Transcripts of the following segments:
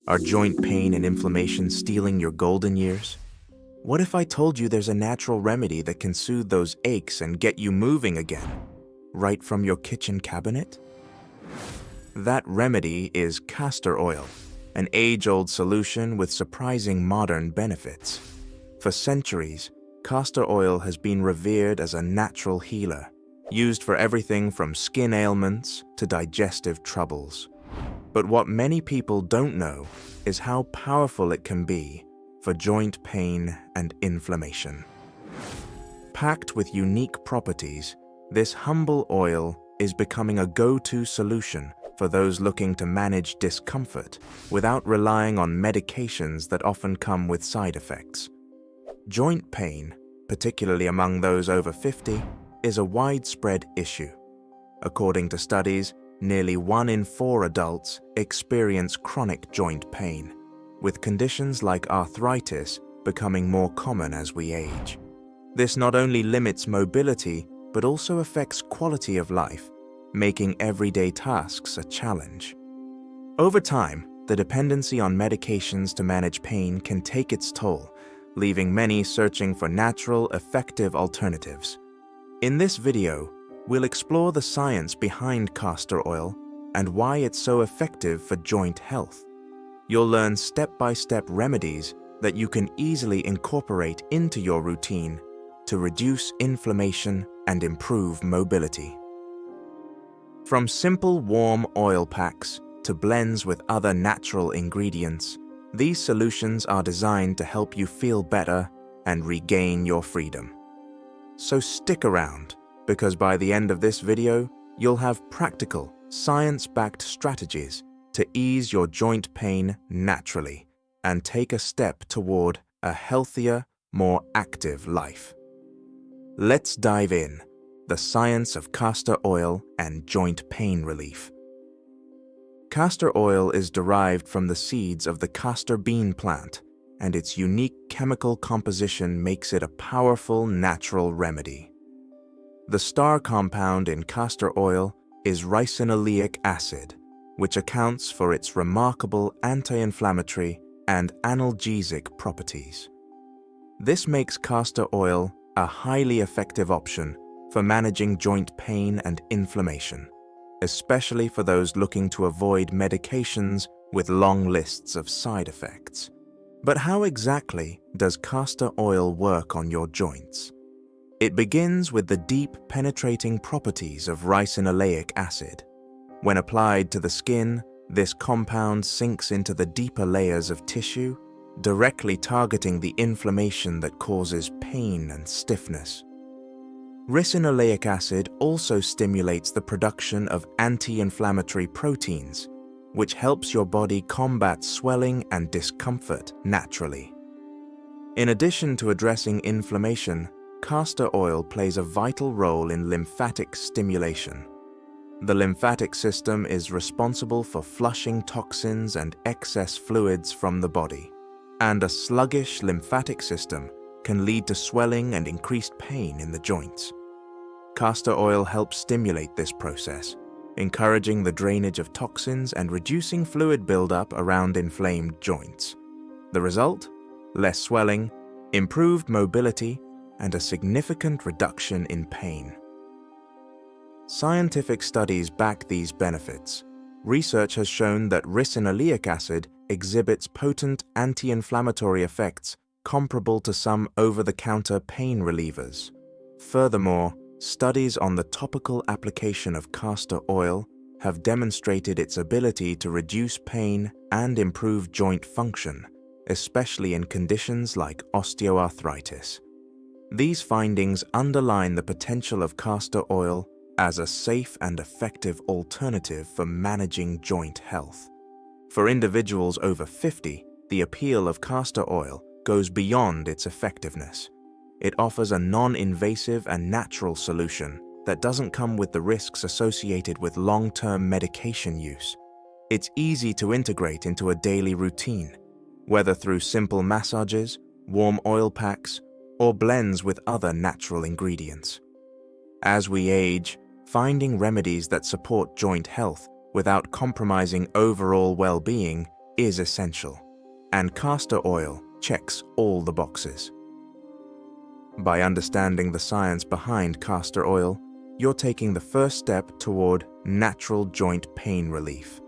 Are joint pain and inflammation stealing your golden years? What if I told you there's a natural remedy that can soothe those aches and get you moving again, right from your kitchen cabinet? That remedy is castor oil, an age-old solution with surprising modern benefits. For centuries, castor oil has been revered as a natural healer, used for everything from skin ailments to digestive troubles. But what many people don't know is how powerful it can be for joint pain and inflammation. Packed with unique properties, this humble oil is becoming a go-to solution for those looking to manage discomfort without relying on medications that often come with side effects. Joint pain, particularly among those over 50, is a widespread issue. According to studies, nearly 1 in 4 adults experience chronic joint pain, with conditions like arthritis becoming more common as we age. This not only limits mobility, but also affects quality of life, making everyday tasks a challenge. Over time, the dependency on medications to manage pain can take its toll, leaving many searching for natural, effective alternatives. In this video, we'll explore the science behind castor oil and why it's so effective for joint health. You'll learn step-by-step remedies that you can easily incorporate into your routine to reduce inflammation and improve mobility. From simple warm oil packs to blends with other natural ingredients, these solutions are designed to help you feel better and regain your freedom. So stick around, because by the end of this video, you'll have practical, science-backed strategies to ease your joint pain naturally and take a step toward a healthier, more active life. Let's dive in: the science of castor oil and joint pain relief. Castor oil is derived from the seeds of the castor bean plant, and its unique chemical composition makes it a powerful natural remedy. The star compound in castor oil is ricinoleic acid, which accounts for its remarkable anti-inflammatory and analgesic properties. This makes castor oil a highly effective option for managing joint pain and inflammation, especially for those looking to avoid medications with long lists of side effects. But how exactly does castor oil work on your joints? It begins with the deep penetrating properties of ricinoleic acid. When applied to the skin, this compound sinks into the deeper layers of tissue, directly targeting the inflammation that causes pain and stiffness. Ricinoleic acid also stimulates the production of anti-inflammatory proteins, which helps your body combat swelling and discomfort naturally. In addition to addressing inflammation, castor oil plays a vital role in lymphatic stimulation. The lymphatic system is responsible for flushing toxins and excess fluids from the body, and a sluggish lymphatic system can lead to swelling and increased pain in the joints. Castor oil helps stimulate this process, encouraging the drainage of toxins and reducing fluid buildup around inflamed joints. The result? Less swelling, improved mobility, and a significant reduction in pain. Scientific studies back these benefits. Research has shown that ricinoleic acid exhibits potent anti-inflammatory effects comparable to some over-the-counter pain relievers. Furthermore, studies on the topical application of castor oil have demonstrated its ability to reduce pain and improve joint function, especially in conditions like osteoarthritis. These findings underline the potential of castor oil as a safe and effective alternative for managing joint health. For individuals over 50, the appeal of castor oil goes beyond its effectiveness. It offers a non-invasive and natural solution that doesn't come with the risks associated with long-term medication use. It's easy to integrate into a daily routine, whether through simple massages, warm oil packs, or blends with other natural ingredients. As we age, finding remedies that support joint health without compromising overall well-being is essential, and castor oil checks all the boxes. By understanding the science behind castor oil, you're taking the first step toward natural joint pain relief.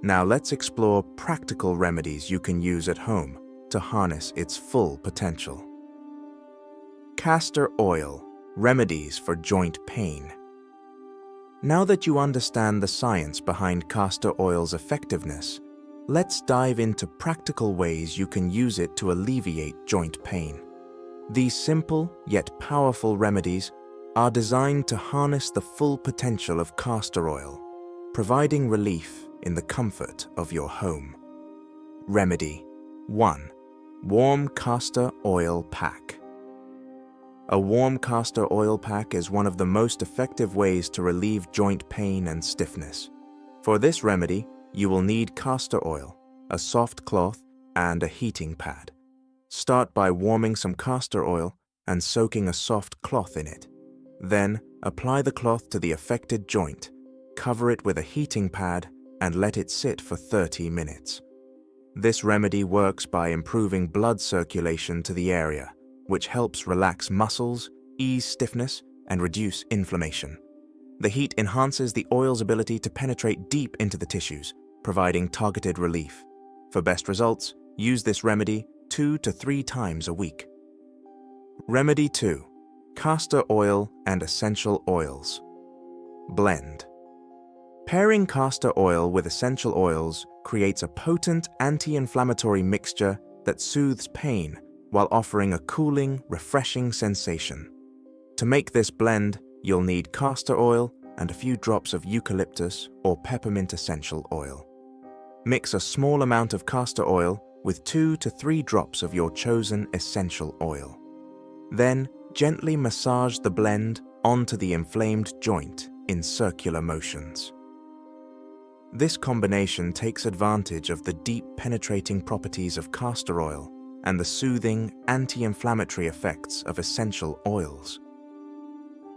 Now let's explore practical remedies you can use at home to harness its full potential. Castor oil, remedies for joint pain. Now that you understand the science behind castor oil's effectiveness, let's dive into practical ways you can use it to alleviate joint pain. These simple yet powerful remedies are designed to harness the full potential of castor oil, providing relief in the comfort of your home. Remedy 1. Warm castor oil pack. A warm castor oil pack is one of the most effective ways to relieve joint pain and stiffness. For this remedy, you will need castor oil, a soft cloth, and a heating pad. Start by warming some castor oil and soaking a soft cloth in it. Then, apply the cloth to the affected joint, cover it with a heating pad, and let it sit for 30 minutes. This remedy works by improving blood circulation to the area, which helps relax muscles, ease stiffness, and reduce inflammation. The heat enhances the oil's ability to penetrate deep into the tissues, providing targeted relief. For best results, use this remedy 2 to 3 times a week. Remedy 2. Castor oil and essential oils. Blend. Pairing castor oil with essential oils creates a potent anti-inflammatory mixture that soothes pain while offering a cooling, refreshing sensation. To make this blend, you'll need castor oil and a few drops of eucalyptus or peppermint essential oil. Mix a small amount of castor oil with 2 to 3 drops of your chosen essential oil. Then, gently massage the blend onto the inflamed joint in circular motions. This combination takes advantage of the deep penetrating properties of castor oil and the soothing anti-inflammatory effects of essential oils.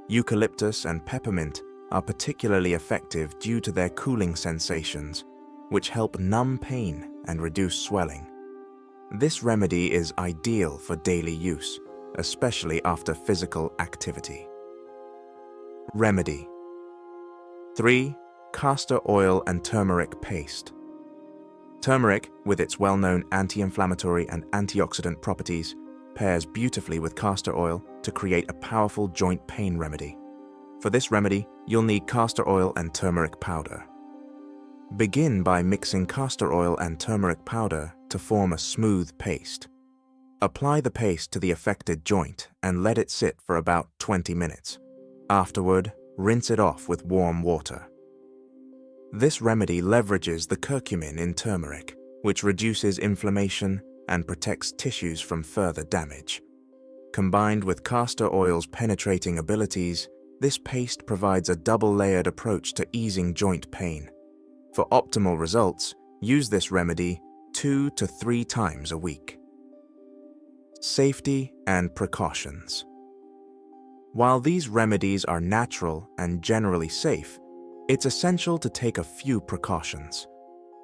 Eucalyptus and peppermint are particularly effective due to their cooling sensations, which help numb pain and reduce swelling. This remedy is ideal for daily use, especially after physical activity. Remedy 3. Castor oil and turmeric paste. Turmeric, with its well-known anti-inflammatory and antioxidant properties, pairs beautifully with castor oil to create a powerful joint pain remedy. For this remedy, you'll need castor oil and turmeric powder. Begin by mixing castor oil and turmeric powder to form a smooth paste. Apply the paste to the affected joint and let it sit for about 20 minutes. Afterward, rinse it off with warm water. This remedy leverages the curcumin in turmeric, which reduces inflammation and protects tissues from further damage. Combined with castor oil's penetrating abilities, this paste provides a double-layered approach to easing joint pain. For optimal results, use this remedy 2 to 3 times a week. Safety and precautions. While these remedies are natural and generally safe, it's essential to take a few precautions.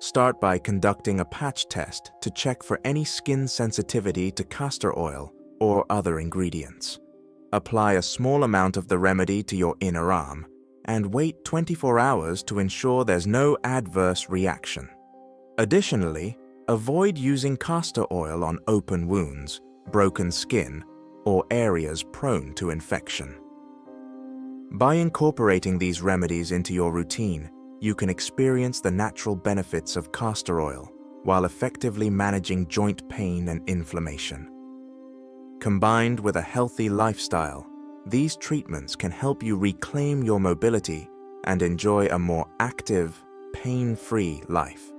Start by conducting a patch test to check for any skin sensitivity to castor oil or other ingredients. Apply a small amount of the remedy to your inner arm and wait 24 hours to ensure there's no adverse reaction. Additionally, avoid using castor oil on open wounds, broken skin, or areas prone to infection. By incorporating these remedies into your routine, you can experience the natural benefits of castor oil while effectively managing joint pain and inflammation. Combined with a healthy lifestyle, these treatments can help you reclaim your mobility and enjoy a more active, pain-free life.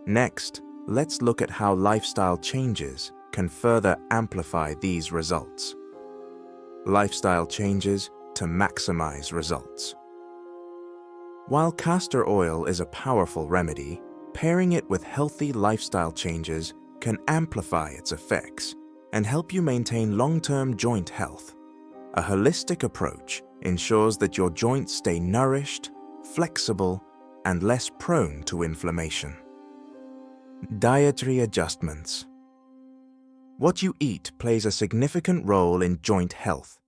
Next, let's look at how lifestyle changes can further amplify these results. Lifestyle changes to maximize results. While castor oil is a powerful remedy, pairing it with healthy lifestyle changes can amplify its effects and help you maintain long-term joint health. A holistic approach ensures that your joints stay nourished, flexible, and less prone to inflammation. Dietary adjustments. What you eat plays a significant role in joint health.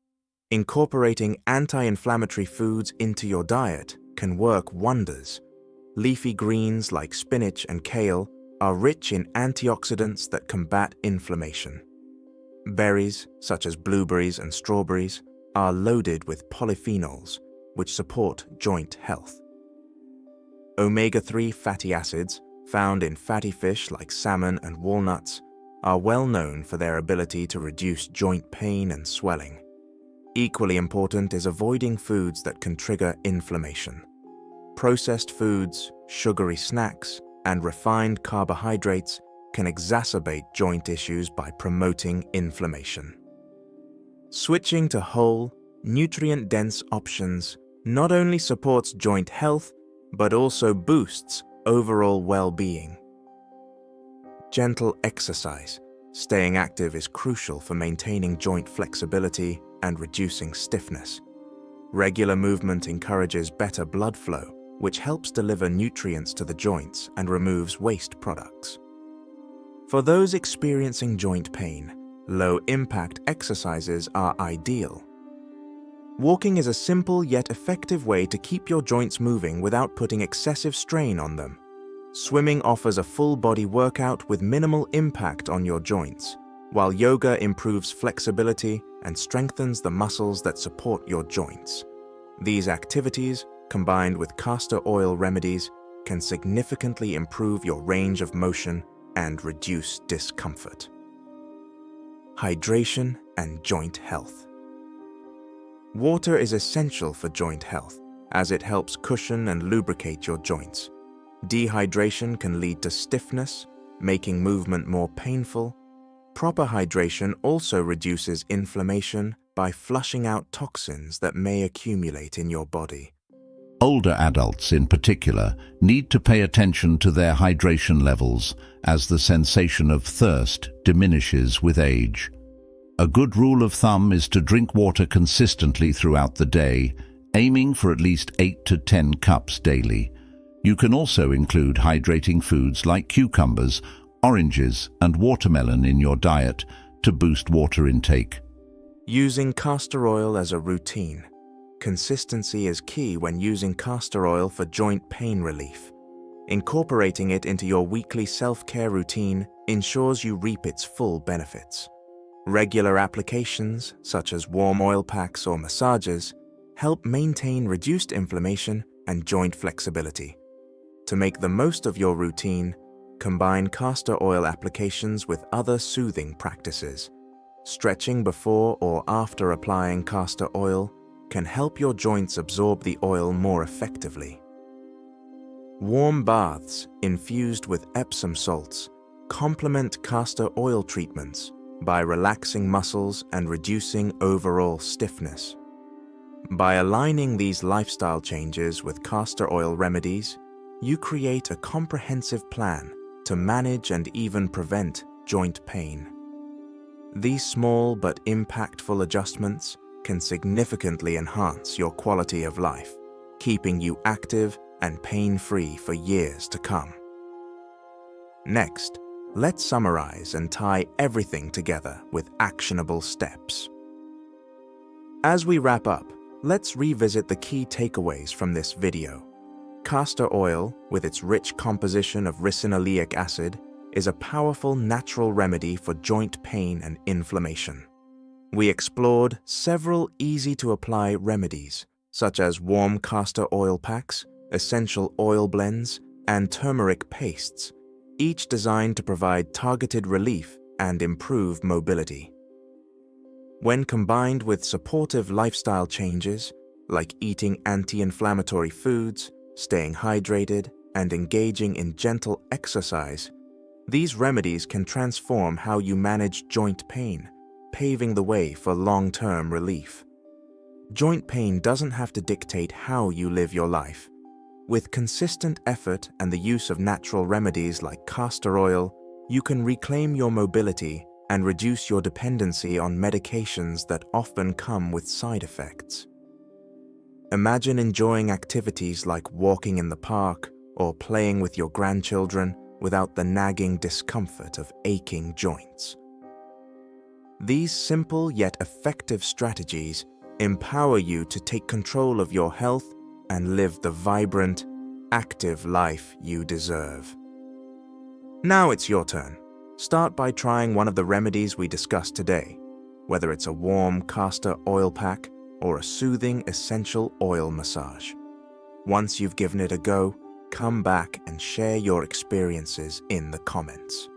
Incorporating anti-inflammatory foods into your diet can work wonders. Leafy greens like spinach and kale are rich in antioxidants that combat inflammation. Berries, such as blueberries and strawberries, are loaded with polyphenols, which support joint health. Omega-3 fatty acids, found in fatty fish like salmon and walnuts, are well known for their ability to reduce joint pain and swelling. Equally important is avoiding foods that can trigger inflammation. Processed foods, sugary snacks, and refined carbohydrates can exacerbate joint issues by promoting inflammation. Switching to whole, nutrient-dense options not only supports joint health, but also boosts overall well-being. Gentle exercise. Staying active is crucial for maintaining joint flexibility and reducing stiffness. Regular movement encourages better blood flow, which helps deliver nutrients to the joints and removes waste products. For those experiencing joint pain, low-impact exercises are ideal. Walking is a simple yet effective way to keep your joints moving without putting excessive strain on them. Swimming offers a full-body workout with minimal impact on your joints, while yoga improves flexibility and strengthens the muscles that support your joints. These activities, combined with castor oil remedies, can significantly improve your range of motion and reduce discomfort. Hydration and joint health. Water is essential for joint health, as it helps cushion and lubricate your joints. Dehydration can lead to stiffness, making movement more painful. Proper hydration also reduces inflammation by flushing out toxins that may accumulate in your body. Older adults in particular need to pay attention to their hydration levels, as the sensation of thirst diminishes with age. A good rule of thumb is to drink water consistently throughout the day, aiming for at least 8 to 10 cups daily. You can also include hydrating foods like cucumbers, oranges, and watermelon in your diet to boost water intake. Using castor oil as a routine. Consistency is key when using castor oil for joint pain relief. Incorporating it into your weekly self-care routine ensures you reap its full benefits. Regular applications, such as warm oil packs or massages, help maintain reduced inflammation and joint flexibility. To make the most of your routine, combine castor oil applications with other soothing practices. Stretching before or after applying castor oil can help your joints absorb the oil more effectively. Warm baths infused with Epsom salts complement castor oil treatments by relaxing muscles and reducing overall stiffness. By aligning these lifestyle changes with castor oil remedies, you create a comprehensive plan to manage and even prevent joint pain. These small but impactful adjustments can significantly enhance your quality of life, keeping you active and pain-free for years to come. Next, let's summarize and tie everything together with actionable steps. As we wrap up, let's revisit the key takeaways from this video. Castor oil, with its rich composition of ricinoleic acid, is a powerful natural remedy for joint pain and inflammation. We explored several easy-to-apply remedies, such as warm castor oil packs, essential oil blends, and turmeric pastes, each designed to provide targeted relief and improve mobility. When combined with supportive lifestyle changes, like eating anti-inflammatory foods, staying hydrated, and engaging in gentle exercise, these remedies can transform how you manage joint pain, paving the way for long-term relief. Joint pain doesn't have to dictate how you live your life. With consistent effort and the use of natural remedies like castor oil, you can reclaim your mobility and reduce your dependency on medications that often come with side effects. Imagine enjoying activities like walking in the park or playing with your grandchildren without the nagging discomfort of aching joints. These simple yet effective strategies empower you to take control of your health and live the vibrant, active life you deserve. Now it's your turn. Start by trying one of the remedies we discussed today, whether it's a warm castor oil pack or a soothing essential oil massage. Once you've given it a go, come back and share your experiences in the comments.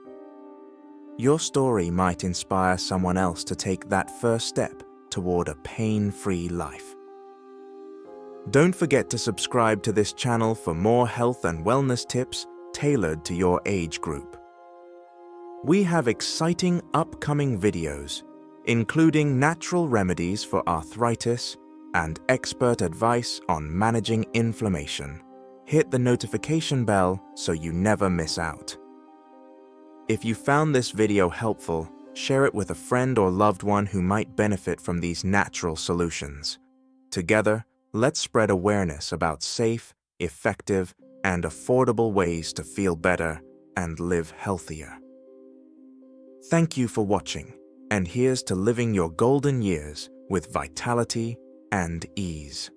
Your story might inspire someone else to take that first step toward a pain-free life. Don't forget to subscribe to this channel for more health and wellness tips tailored to your age group. We have exciting upcoming videos, including natural remedies for arthritis and expert advice on managing inflammation. Hit the notification bell so you never miss out. If you found this video helpful, share it with a friend or loved one who might benefit from these natural solutions. Together, let's spread awareness about safe, effective, and affordable ways to feel better and live healthier. Thank you for watching, and here's to living your golden years with vitality and ease.